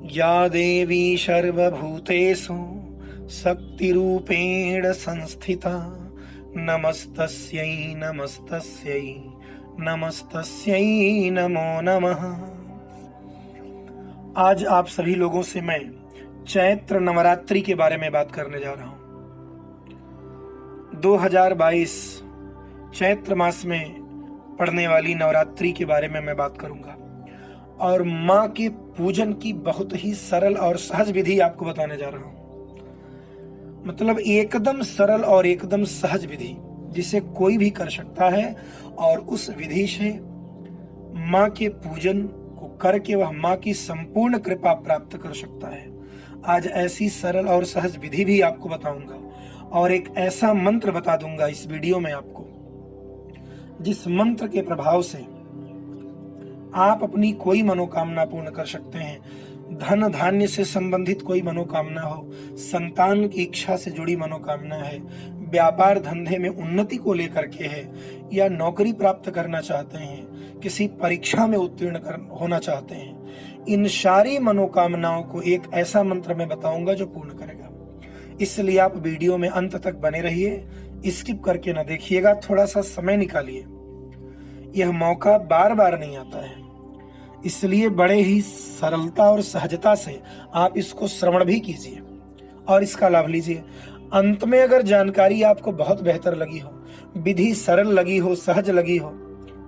या देवी सर्वभूतेषु शक्तिरूपेण संस्थिता नमस्तस्यै नमस्तस्यै नमस्तस्यै नमो नमः। आज आप सभी लोगों से मैं चैत्र नवरात्रि के बारे में बात करने जा रहा हूं। 2022 चैत्र मास में पड़ने वाली नवरात्रि के बारे में मैं बात करूंगा और माँ के पूजन की बहुत ही सरल और सहज विधि आपको बताने जा रहा हूं। मतलब एकदम सरल और एकदम सहज विधि जिसे कोई भी कर सकता है और उस विधि से माँ के पूजन को करके वह माँ की संपूर्ण कृपा प्राप्त कर सकता है। आज ऐसी सरल और सहज विधि भी आपको बताऊंगा और एक ऐसा मंत्र बता दूंगा इस वीडियो में आपको, जिस मंत्र के प्रभाव से आप अपनी कोई मनोकामना पूर्ण कर सकते हैं। धन धान्य से संबंधित कोई मनोकामना हो, संतान की इच्छा से जुड़ी मनोकामना है, व्यापार धंधे में उन्नति को लेकर के है, या नौकरी प्राप्त करना चाहते हैं, किसी परीक्षा में उत्तीर्ण होना चाहते हैं, इन सारी मनोकामनाओं को एक ऐसा मंत्र मैं बताऊंगा जो पूर्ण करेगा। इसलिए आप वीडियो में अंत तक बने रहिए, स्किप करके ना देखिएगा, थोड़ा सा समय निकालिए। यह मौका बार बार नहीं आता है, इसलिए बड़े ही सरलता और सहजता से आप इसको श्रवण भी कीजिए और इसका लाभ लीजिए। अंत में अगर जानकारी आपको बहुत बेहतर लगी हो, विधि सरल लगी हो, सहज लगी हो,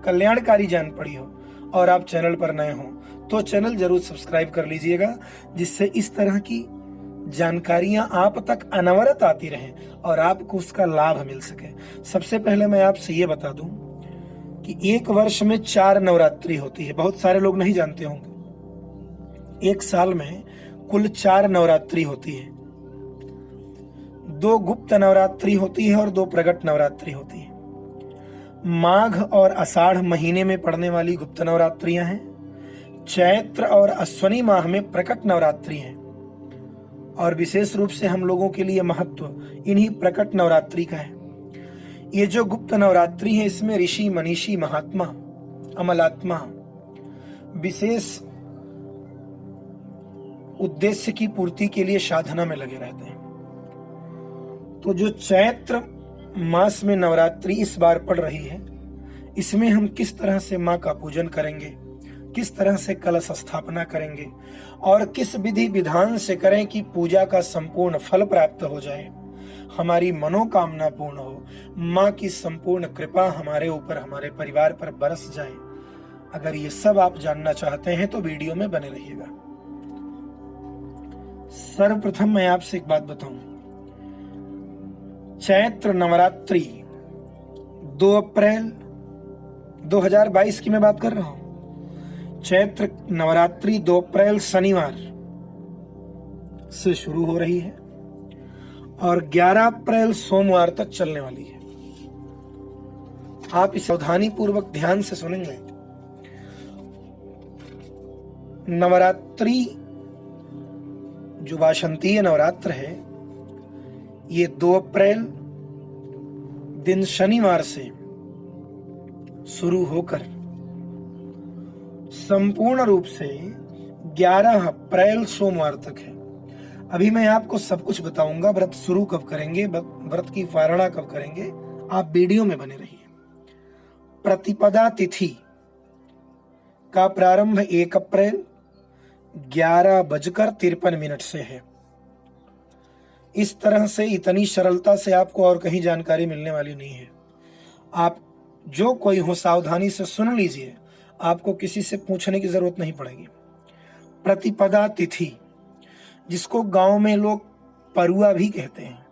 कल्याणकारी जान पड़ी हो और आप चैनल पर नए हो तो चैनल जरूर सब्सक्राइब कर लीजिएगा, जिससे इस तरह की जानकारियां आप तक अनवरत आती रहें और आपको उसका लाभ मिल सके। सबसे पहले मैं आपसे ये बता दूं कि एक वर्ष में 4 नवरात्रि होती है। बहुत सारे लोग नहीं जानते होंगे। एक साल में कुल 4 नवरात्रि होती है। 2 गुप्त नवरात्रि होती है और 2 प्रकट नवरात्रि होती है। माघ और आषाढ़ महीने में पड़ने वाली गुप्त नवरात्रियां हैं। चैत्र और अश्वनी माह में प्रकट नवरात्रि हैं और विशेष रूप से हम लोगों के लिए महत्व इन्हीं प्रकट नवरात्रि का है। ये जो गुप्त नवरात्रि है, इसमें ऋषि मनीषी महात्मा अमलात्मा विशेष उद्देश्य की पूर्ति के लिए साधना में लगे रहते हैं। तो जो चैत्र मास में नवरात्रि इस बार पड़ रही है, इसमें हम किस तरह से माँ का पूजन करेंगे, किस तरह से कलश स्थापना करेंगे और किस विधि विधान से करें कि पूजा का संपूर्ण फल प्राप्त हो जाए, हमारी मनोकामना पूर्ण हो, माँ की संपूर्ण कृपा हमारे ऊपर, हमारे परिवार पर बरस जाए। अगर ये सब आप जानना चाहते हैं तो वीडियो में बने रहिएगा। सर्वप्रथम मैं आपसे एक बात बताऊं। चैत्र नवरात्रि 2 अप्रैल 2022 की मैं बात कर रहा हूं। चैत्र नवरात्रि 2 अप्रैल शनिवार से शुरू हो रही है और 11 अप्रैल सोमवार तक चलने वाली है। आप इसे सावधानी पूर्वक ध्यान से सुनेंगे। नवरात्रि जो वासंतीय नवरात्र है, ये 2 अप्रैल दिन शनिवार से शुरू होकर संपूर्ण रूप से 11 अप्रैल सोमवार तक है। अभी मैं आपको सब कुछ बताऊंगा। व्रत शुरू कब करेंगे, व्रत की पारणा कब करेंगे, आप वीडियो में बने रहिए। प्रतिपदा तिथि का प्रारंभ 1 अप्रैल 11:53 से है। इस तरह से इतनी सरलता से आपको और कहीं जानकारी मिलने वाली नहीं है। आप जो कोई हो सावधानी से सुन लीजिए, आपको किसी से पूछने की जरूरत नहीं पड़ेगी। प्रतिपदा तिथि, जिसको गांव में लोग परुआ भी कहते हैं,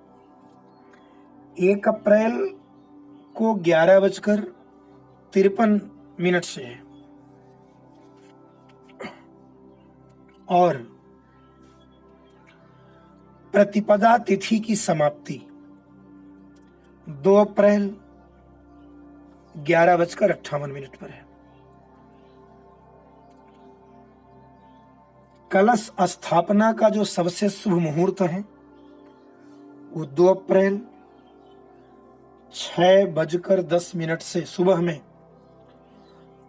1 अप्रैल को 11:53 से है और प्रतिपदा तिथि की समाप्ति 2 अप्रैल 11:58 पर है। कलश स्थापना का जो सबसे शुभ मुहूर्त है वो 2 अप्रैल 6:10 से सुबह में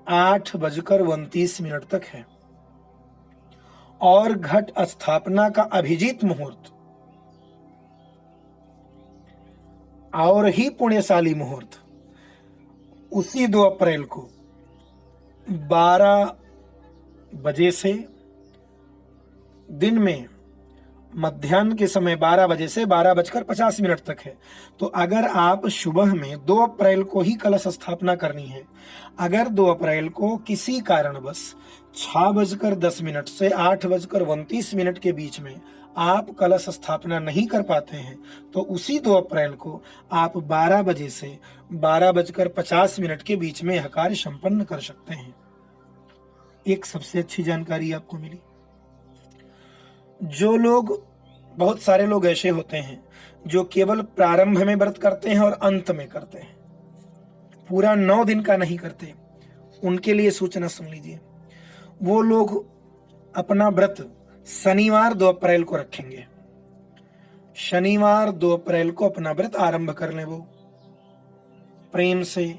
8:29 तक है और घट स्थापना का अभिजीत मुहूर्त और ही पुण्यशाली मुहूर्त उसी 2 अप्रैल को 12 बजे से दिन में मध्याह्न के समय 12 बजे से 12:50 तक है। तो अगर आप सुबह में 2 अप्रैल को ही कलश स्थापना करनी है, अगर 2 अप्रैल को किसी कारणवश 6:10 से 8:29 के बीच में आप कलश स्थापना नहीं कर पाते हैं, तो उसी 2 अप्रैल को आप 12 बजे से 12:50 के बीच में यह कार्य संपन्न कर सकते हैं। एक सबसे अच्छी जानकारी आपको मिली। जो लोग, बहुत सारे लोग ऐसे होते हैं जो केवल प्रारंभ में व्रत करते हैं और अंत में करते हैं, पूरा 9 दिन का नहीं करते, उनके लिए सूचना सुन लीजिए। वो लोग अपना व्रत शनिवार 2 अप्रैल को रखेंगे। शनिवार 2 अप्रैल को अपना व्रत आरंभ कर लें। वो प्रेम से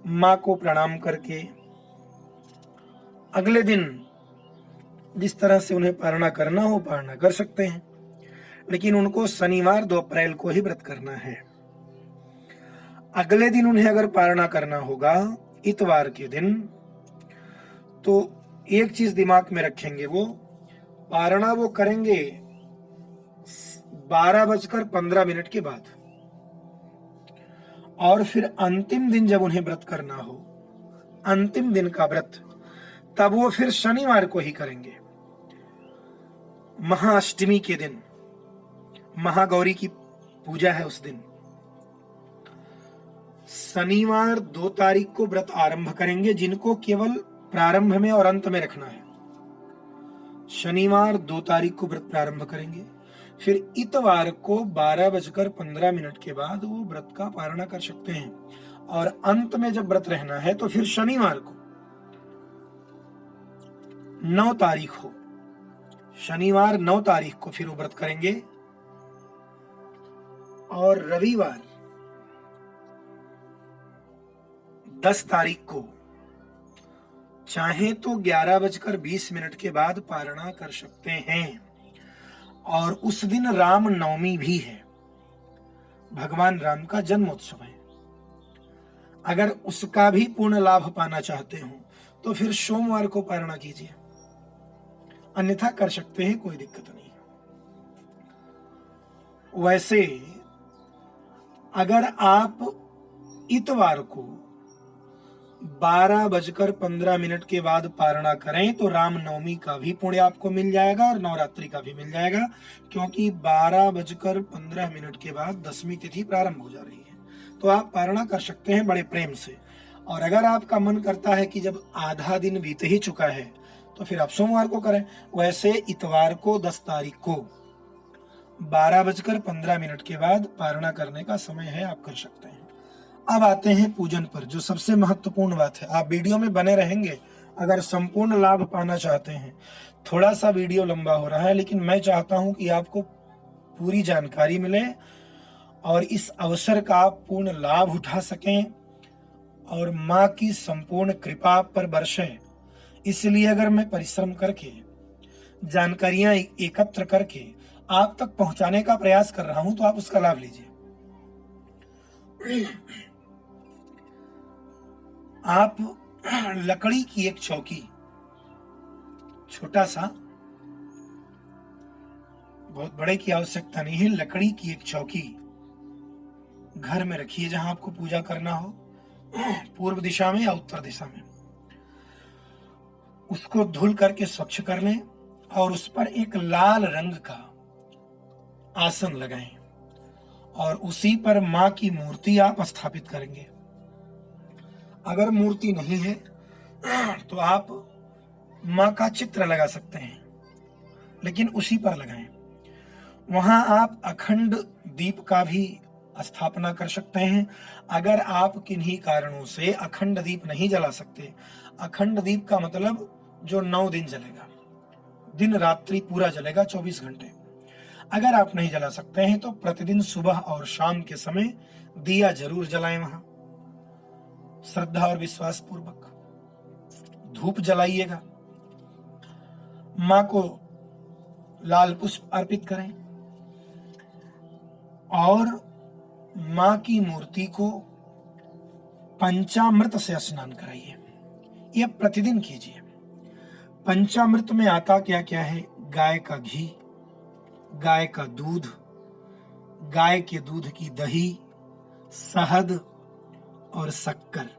मां को प्रणाम करके अगले दिन जिस तरह से उन्हें पारणा करना हो पारणा कर सकते हैं, लेकिन उनको शनिवार 2 अप्रैल को ही व्रत करना है। अगले दिन उन्हें अगर पारणा करना होगा इतवार के दिन, तो एक चीज दिमाग में रखेंगे, वो पारणा वो करेंगे 12:15 के बाद, और फिर अंतिम दिन जब उन्हें व्रत करना हो, अंतिम दिन का व्रत, तब वो फिर शनिवार को ही करेंगे। महाअष्टमी के दिन, महागौरी की पूजा है उस दिन, शनिवार 2 तारीख को व्रत आरंभ करेंगे। जिनको केवल प्रारंभ में और अंत में रखना है, शनिवार 2 तारीख को व्रत प्रारंभ करेंगे। फिर इतवार को 12:15 के बाद वो व्रत का पारणा कर सकते हैं, और अंत में जब व्रत रहना है तो फिर शनिवार को 9 तारीख हो, शनिवार 9 तारीख को फिर वो व्रत करेंगे, और रविवार 10 तारीख को चाहे तो 11:20 के बाद पारणा कर सकते हैं। और उस दिन राम नवमी भी है, भगवान राम का जन्मोत्सव है। अगर उसका भी पूर्ण लाभ पाना चाहते हो तो फिर सोमवार को पारणा कीजिए, अन्यथा कर सकते हैं, कोई दिक्कत नहीं। वैसे अगर आप इतवार को 12:15 के बाद पारणा करें तो रामनवमी का भी पुण्य आपको मिल जाएगा और नवरात्रि का भी मिल जाएगा, क्योंकि 12:15 के बाद 10वीं तिथि प्रारंभ हो जा रही है। तो आप पारणा कर सकते हैं बड़े प्रेम से। और अगर आपका मन करता है कि जब आधा दिन बीत ही चुका है तो फिर आप सोमवार को करें। वैसे इतवार को 10 तारीख को 12:15 के बाद पारणा करने का समय है, आप कर सकते हैं। अब आते हैं पूजन पर, जो सबसे महत्वपूर्ण बात है। आप वीडियो में बने रहेंगे अगर संपूर्ण लाभ पाना चाहते हैं। थोड़ा सा वीडियो लंबा हो रहा है, लेकिन मैं चाहता हूं कि आपको पूरी जानकारी मिले और इस अवसर का आप पूर्ण लाभ उठा सकें और माँ की संपूर्ण कृपा आप पर बरसे। इसलिए अगर मैं परिश्रम करके जानकारियां एकत्र करके आप तक पहुंचाने का प्रयास कर रहा हूं, तो आप उसका लाभ लीजिए। आप लकड़ी की एक चौकी, छोटा सा, बहुत बड़े की आवश्यकता नहीं है, लकड़ी की एक चौकी घर में रखिए जहां आपको पूजा करना हो, पूर्व दिशा में या उत्तर दिशा में। उसको धुल करके स्वच्छ कर लें और उस पर एक लाल रंग का आसन लगाएं और उसी पर मां की मूर्ति आप स्थापित करेंगे। अगर मूर्ति नहीं है तो आप मां का चित्र लगा सकते हैं, लेकिन उसी पर लगाएं। वहां आप अखंड दीप का भी स्थापना कर सकते हैं। अगर आप किन्हीं कारणों से अखंड दीप नहीं जला सकते, अखंड दीप का मतलब जो 9 दिन जलेगा, दिन रात्रि पूरा जलेगा 24 घंटे, अगर आप नहीं जला सकते हैं तो प्रतिदिन सुबह और शाम के समय दिया जरूर जलाएं। वहां श्रद्धा और विश्वास पूर्वक धूप जलाइएगा। मां को लाल पुष्प अर्पित करें और मां की मूर्ति को पंचामृत से स्नान कराइए। यह प्रतिदिन कीजिए। पंचामृत में आता क्या क्या है? गाय का घी, गाय का दूध, गाय के दूध की दही, शहद और शक्कर।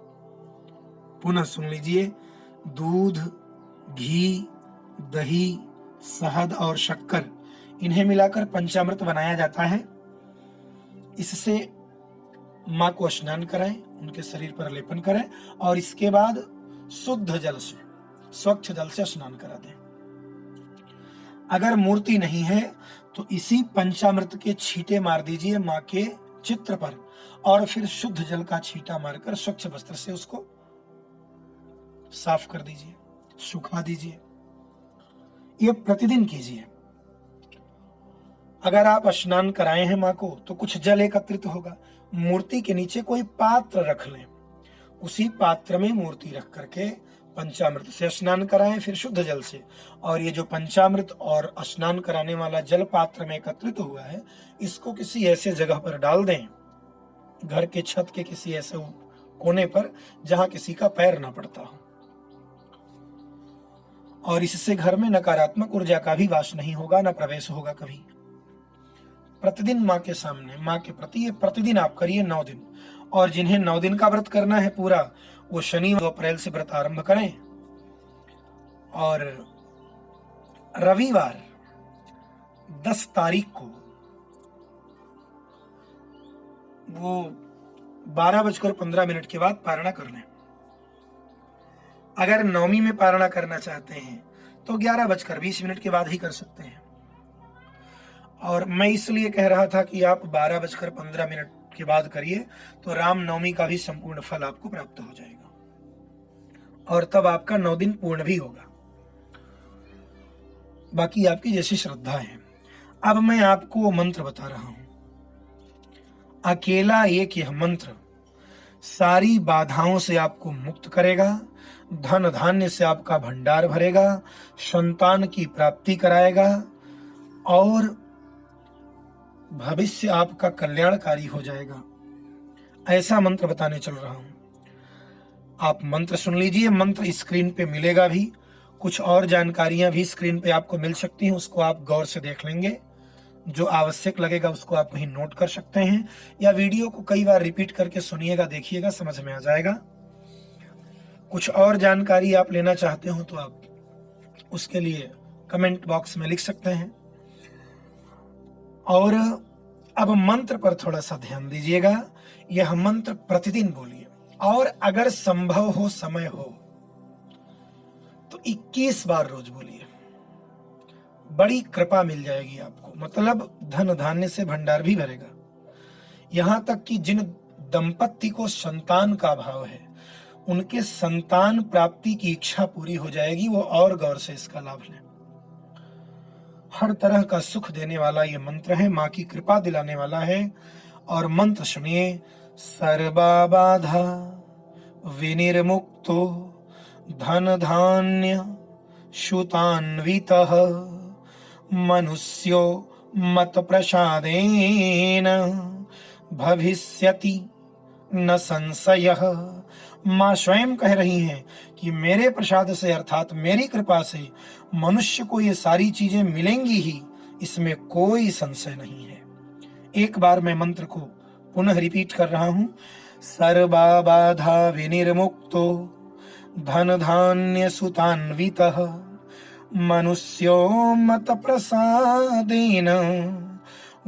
पुनः सुन लीजिए, दूध, घी, दही, शहद और शक्कर, इन्हें मिलाकर पंचामृत बनाया जाता है। इससे मां को स्नान कराएं, उनके शरीर पर लेपन करें और इसके बाद शुद्ध जल से, स्वच्छ जल से स्नान करा दें। अगर मूर्ति नहीं है तो इसी पंचामृत के छींटे मार दीजिए मां के चित्र पर और फिर शुद्ध जल का छींटा मारकर स्वच्छ वस्त्र से उसको साफ कर दीजिए, सुखा दीजिए। ये प्रतिदिन कीजिए। अगर आप स्नान कराए हैं मां को तो कुछ जल एकत्रित होगा। मूर्ति के नीचे कोई पात्र रख लें, उसी पात्र में मूर्ति रख करके पंचामृत से स्नान कराएं, फिर शुद्ध जल से। और ये जो पंचामृत और स्नान कराने वाला जल पात्र में एकत्रित हुआ है, इसको किसी ऐसे जगह पर डाल दें, घर के छत के किसी ऐसे कोने पर जहां किसी का पैर ना पड़ता हो। और इससे घर में नकारात्मक ऊर्जा का भी वास नहीं होगा, न प्रवेश होगा कभी। प्रतिदिन मां के सामने, मां के प्रति ये प्रतिदिन आप करिए 9 दिन। और जिन्हें 9 दिन का व्रत करना है पूरा, वो शनि 2 अप्रैल से व्रत आरंभ करें और रविवार 10 तारीख को वो 12:15 के बाद पारणा कर लें। अगर नवमी में पारणा करना चाहते हैं तो 11:20 के बाद ही कर सकते हैं। और मैं इसलिए कह रहा था कि आप 12:15 के बाद करिए, तो राम नवमी का भी संपूर्ण फल आपको प्राप्त हो जाएगा और तब आपका 9 दिन पूर्ण भी होगा। बाकी आपकी जैसी श्रद्धा है। अब मैं आपको मंत्र बता रहा हूं। अकेला एक यह मंत्र सारी बाधाओं से आपको मुक्त करेगा, धन धान्य से आपका भंडार भरेगा, संतान की प्राप्ति कराएगा और भविष्य आपका कल्याणकारी हो जाएगा। ऐसा मंत्र बताने चल रहा हूं। आप मंत्र सुन लीजिए। मंत्र स्क्रीन पे मिलेगा भी, कुछ और जानकारियां भी स्क्रीन पे आपको मिल सकती हैं, उसको आप गौर से देख लेंगे। जो आवश्यक लगेगा उसको आप वहीं नोट कर सकते हैं, या वीडियो को कई बार रिपीट करके सुनिएगा, देखिएगा, समझ में आ जाएगा। कुछ और जानकारी आप लेना चाहते हो तो आप उसके लिए कमेंट बॉक्स में लिख सकते हैं। और अब मंत्र पर थोड़ा सा ध्यान दीजिएगा। यह मंत्र प्रतिदिन बोलिए और अगर संभव हो, समय हो तो 21 बार रोज बोलिए। बड़ी कृपा मिल जाएगी आपको, मतलब धन धान्य से भंडार भी भरेगा। यहां तक कि जिन दंपत्ति को संतान का अभाव है, उनके संतान प्राप्ति की इच्छा पूरी हो जाएगी। वो और गौर से इसका लाभ लें। हर तरह का सुख देने वाला ये मंत्र है, मां की कृपा दिलाने वाला है। और मंत्र सुनिए। सर्वा बाधा विनिर्मुक्तो धन धान्य शुतान्वितः मनुष्यो मत प्रसादेन भविष्यति न संशयः। मां स्वयं कह रही हैं कि मेरे प्रसाद से, अर्थात मेरी कृपा से मनुष्य को ये सारी चीजें मिलेंगी ही, इसमें कोई संशय नहीं है। एक बार मैं मंत्र को पुनः रिपीट कर रहा हूं। सर्वा बाधा विनिर्मुक्तो धन धान्य सुतान्वितः मनुष्यो मत प्रसादेन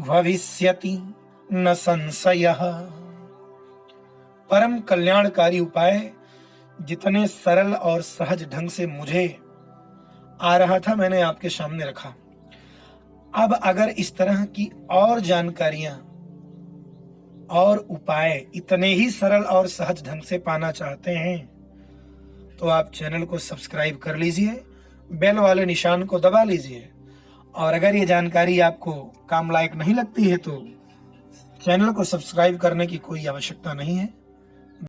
भविष्यति न संशयः। परम कल्याणकारी उपाय जितने सरल और सहज ढंग से मुझे आ रहा था, मैंने आपके सामने रखा। अब अगर इस तरह की और जानकारियां और उपाय इतने ही सरल और सहज ढंग से पाना चाहते हैं तो आप चैनल को सब्सक्राइब कर लीजिए, बेल वाले निशान को दबा लीजिए। और अगर ये जानकारी आपको काम लायक नहीं लगती है तो चैनल को सब्सक्राइब करने की कोई आवश्यकता नहीं है।